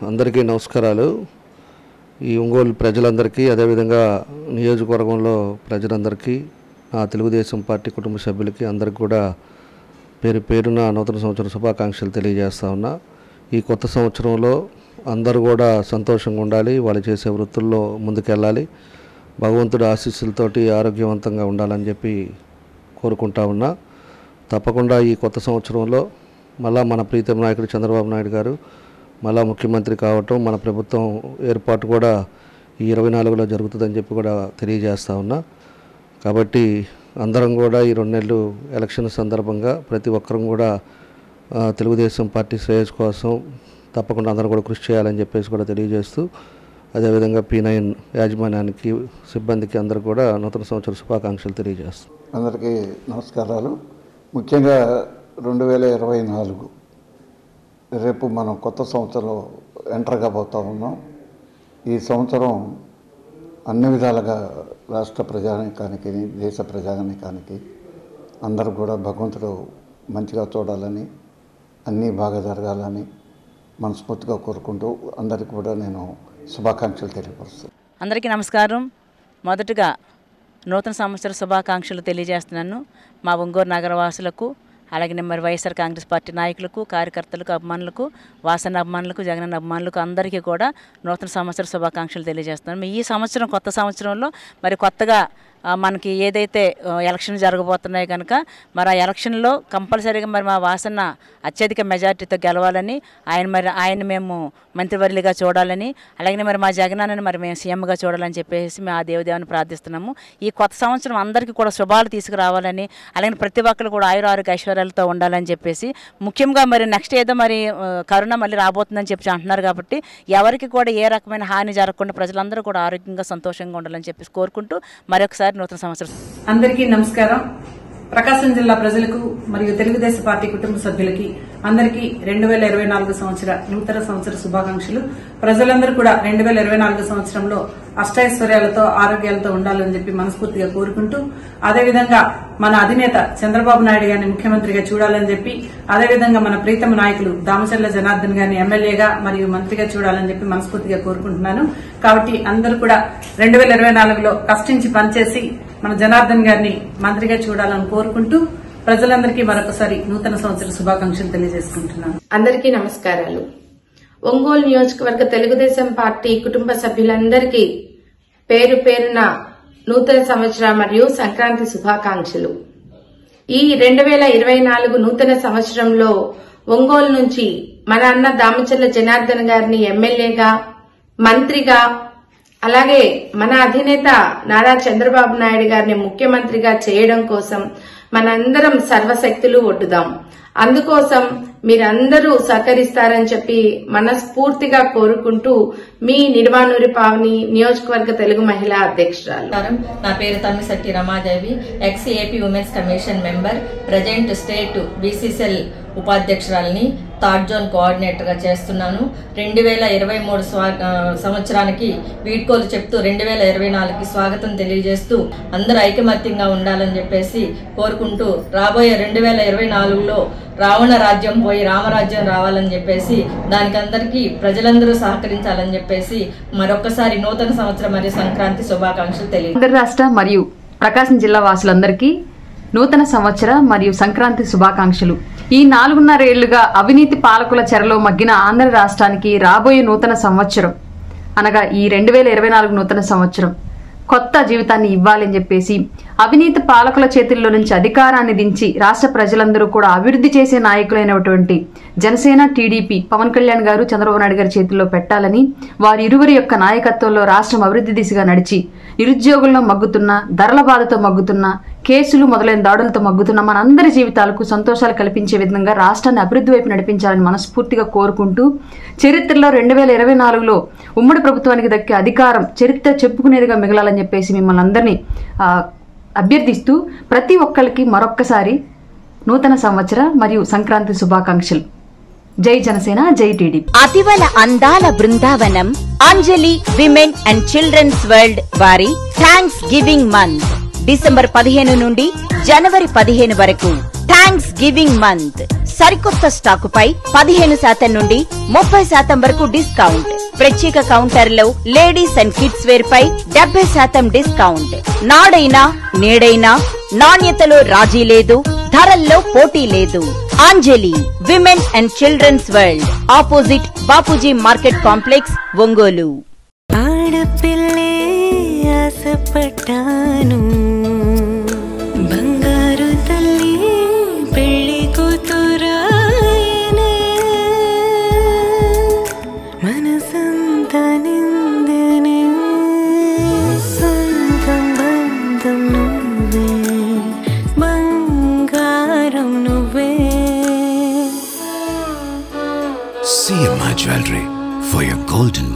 అందరికీ నమస్కారాలు. ఈ ఒంగోలు ప్రజలందరికీ, అదేవిధంగా నియోజకవర్గంలో ప్రజలందరికీ, నా తెలుగుదేశం పార్టీ కుటుంబ సభ్యులకి అందరికీ కూడా పేరు పేరున నూతన సంవత్సర శుభాకాంక్షలు తెలియజేస్తా ఉన్నా. ఈ కొత్త సంవత్సరంలో అందరూ కూడా సంతోషంగా ఉండాలి, వాళ్ళు చేసే వృత్తుల్లో ముందుకెళ్ళాలి, భగవంతుడి ఆశీస్సులతోటి ఆరోగ్యవంతంగా ఉండాలని చెప్పి కోరుకుంటా ఉన్నా. తప్పకుండా ఈ కొత్త సంవత్సరంలో మళ్ళా మన ప్రీతం నాయకుడు చంద్రబాబు నాయుడు గారు మళ్ళా ముఖ్యమంత్రి కావటం, మన ప్రభుత్వం ఏర్పాటు కూడా ఈ 24లో జరుగుతుందని చెప్పి కూడా తెలియజేస్తా ఉన్నా. కాబట్టి అందరం కూడా ఈ 2 నెలలు ఎలక్షన్ సందర్భంగా ప్రతి ఒక్కరం కూడా తెలుగుదేశం పార్టీ శ్రేయస్ కోసం తప్పకుండా అందరూ కూడా కృషి చేయాలని చెప్పేసి కూడా తెలియజేస్తూ, అదేవిధంగా P9 యాజమాన్యానికి, సిబ్బందికి అందరూ కూడా నూతన సంవత్సర శుభాకాంక్షలు తెలియజేస్తాం. అందరికీ నమస్కారాలు. ముఖ్యంగా 2024 రేపు మనం కొత్త సంవత్సరం ఎంటర్ కాబోతూ ఉన్నాం. ఈ సంవత్సరం అన్ని విధాలుగా రాష్ట్ర ప్రజానీకానికి, దేశ ప్రజానీకానికి అందరూ కూడా భగవంతుడు మంచిగా చూడాలని, అన్నీ బాగా జరగాలని మనస్ఫూర్తిగా కోరుకుంటూ అందరికీ కూడా నేను శుభాకాంక్షలు తెలియపరుస్తాను. అందరికీ నమస్కారం. మొదటగా నూతన సంవత్సర శుభాకాంక్షలు తెలియజేస్తున్నాను మా ఒంగోలు నగరవాసులకు, అలాగే మరి వైఎస్ఆర్ కాంగ్రెస్ పార్టీ నాయకులకు, కార్యకర్తలకు, అభిమానులకు, వాసన అభిమానులకు, జగనన్న అభిమానులకు అందరికీ కూడా నూతన సంవత్సర శుభాకాంక్షలు తెలియజేస్తున్నాను. ఈ సంవత్సరం కొత్త సంవత్సరంలో మరి కొత్తగా మనకి ఏదైతే ఎలక్షన్ జరగబోతున్నాయో కనుక మరి ఆ ఎలక్షన్లో కంపల్సరీగా మరి మా వాసన అత్యధిక మెజార్టీతో గెలవాలని, ఆయన మేము మంత్రివర్యులుగా చూడాలని, అలాగే మరి మా జగనన్నని మరి మేము సీఎంగా చూడాలని చెప్పేసి మేము ఆ దేవదేవుని ప్రార్థిస్తున్నాము. ఈ కొత్త సంవత్సరం అందరికీ కూడా శుభాలు తీసుకురావాలని, అలాగే ప్రతి ఒక్కరు కూడా ఆయురారోగ్య ఐశ్వర్యాలతో ఉండాలని చెప్పేసి, ముఖ్యంగా మరి నెక్స్ట్ ఏదో మరి కరోనా మళ్ళీ రాబోతుందని చెప్పి అంటున్నారు కాబట్టి ఎవరికి కూడా ఏ రకమైన హాని జరగకుండా ప్రజలందరూ కూడా ఆరోగ్యంగా సంతోషంగా ఉండాలని చెప్పేసి కోరుకుంటూ మరొకసారి నూతన సంవత్సరం. అందరికీ నమస్కారం. ప్రకాశం జిల్లా ప్రజలకు మరియు తెలుగుదేశం పార్టీ కుటుంబ సభ్యులకి అందరికీ 2024 సంవత్సర నూతన సంవత్సర శుభాకాంక్షలు. ప్రజలందరూ కూడా 2024 సంవత్సరంలో అష్టైశ్వర్యాలతో, ఆరోగ్యాలతో ఉండాలని చెప్పి మనస్ఫూర్తిగా కోరుకుంటూ, అదేవిధంగా మన అధినేత చంద్రబాబు నాయుడు గారిని ముఖ్యమంత్రిగా చూడాలని చెప్పి, అదేవిధంగా మన ప్రీతమ నాయకులు దామచర్ల జనార్దన్ గారిని ఎమ్మెల్యేగా మరియు మంత్రిగా చూడాలని చెప్పి మనస్ఫూర్తిగా కోరుకుంటున్నాను. కాబట్టి అందరూ కూడా 2024లో కష్టించి పనిచేసి మన జనార్దన్ గారిని మంత్రిగా చూడాలని కోరుకుంటూ ప్రజలందరికీ మరొకసారి నూతన సంవత్సర శుభాకాంక్షలు తెలియజేసుకుంటున్నాను. అందరికీ నమస్కారాలు. ఒంగోలు నియోజకవర్గ తెలుగుదేశం పార్టీ కుటుంబ సభ్యులందరికీ పేరు పేరున నూతన సంవత్సర మరియు సంక్రాంతి శుభాకాంక్షలు. ఈ 2024 నూతన సంవత్సరంలో ఒంగోలు నుంచి మన అన్న దామచర్ల జనార్దన్ గారిని ఎమ్మెల్యేగా, మంత్రిగా, అలాగే మన అధినేత నారా చంద్రబాబు నాయుడు గారిని ముఖ్యమంత్రిగా చేయడం కోసం మనందరం సర్వశక్తులు ఒడ్డుదాం. అందుకోసం మీరందరూ సహకరిస్తారని చెప్పి మనస్ఫూర్తిగా కోరుకుంటూ మీ నిర్వాణూరి పావని నియోజకవర్గ తెలుగు మహిళా అధ్యక్షురాలు. నా పేరు Tammisetti Ramadevi, ex AP women's commission member, present state BCCL ఉపాధ్యక్షురాలని, థర్డ్ జోన్ కోఆర్డినేటర్ గా చేస్తున్నాను. 2023 సంవత్సరానికి వీడ్కోలు చెప్తూ 2024కి స్వాగతం తెలియజేస్తూ అందరూ ఐకమత్యంగా ఉండాలని చెప్పేసి కోరుకుంటూ, రాబోయే 2024లో రావణ రాజ్యం పోయి రామరాజ్యం రావాలని చెప్పేసి, దానికి అందరికీ ప్రజలందరూ సహకరించాలని చెప్పేసి మరొకసారి నూతన సంవత్సరం మరియు సంక్రాంతి శుభాకాంక్షలు తెలియజేస్తాను. ఆంధ్ర రాష్ట్ర మరియు ప్రకాశం జిల్లా వాసులందరికీ నూతన సంవత్సర మరియు సంక్రాంతి శుభాకాంక్షలు. ఈ 4.5 ఏళ్లుగా అవినీతి పాలకుల చెరలో మగ్గిన ఆంధ్ర రాష్ట్రానికి రాబోయే నూతన సంవత్సరం అనగా ఈ 2024 నూతన సంవత్సరం కొత్త జీవితాన్ని ఇవ్వాలని చెప్పేసి, అవినీతి పాలకుల చేతుల్లో నుంచి అధికారాన్ని దించి రాష్ట్ర ప్రజలందరూ కూడా అభివృద్ధి చేసే నాయకులైనటువంటి జనసేన, టీడీపీ, పవన్ కళ్యాణ్ గారు, చంద్రబాబు నాయుడు గారి చేతుల్లో పెట్టాలని, వారి ఇరువురి యొక్క నాయకత్వంలో రాష్ట్రం అభివృద్ధి దిశగా నడిచి, నిరుద్యోగుల్లో మగ్గుతున్న, ధరల బాధతో మగ్గుతున్న, కేసులు మొదలైన దాడులతో మగ్గుతున్న మనందరి జీవితాలకు సంతోషాలు కల్పించే విధంగా రాష్ట్రాన్ని అభివృద్ధి వైపు నడిపించాలని మనస్ఫూర్తిగా కోరుకుంటూ, చరిత్రలో 2024లో ఉమ్మడి ప్రభుత్వానికి దక్కే అధికారం చరిత్ర చెప్పుకునేదిగా మిగలాలని చెప్పేసి మిమ్మల్ని అందరినీ అభ్యర్థిస్తూ, ప్రతి ఒక్కరికి మరొక్కసారి నూతన సంవత్సర మరియు సంక్రాంతి శుభాకాంక్షలు. జై జనసేన, జై టీడీపీ. అతివల అందాల బృందావనం అంజలి విమెన్ అండ్ చిల్డ్రన్స్ వరల్డ్ వారి థ్యాంక్స్ గివింగ్ మంత్ డిసెంబర్ 15 నుండి జనవరి 15 వరకు థ్యాంక్స్ గివింగ్ మంత్. సరికొత్త స్టాకుపై 15% నుండి 30% వరకు డిస్కౌంట్. ప్రత్యేక కౌంటర్లో లేడీస్ అండ్ కిడ్స్ వేర్ పై 70% డిస్కౌంట్. నాడైనా నేడైనా నాణ్యతలో రాజీ లేదు, ధరల్లో పోటీ లేదు. Anjali women and children's world, opposite Bapuji market complex, Ongole. ఆడపిల్లే ఆశపడ్డాను, బంగారు తల్లి పెళ్లి కూతురాయనే, మనసంతా నిందనే, సొంతం బంధం నువ్వే, బంగారం నువ్వే. CMI Jewelry for your golden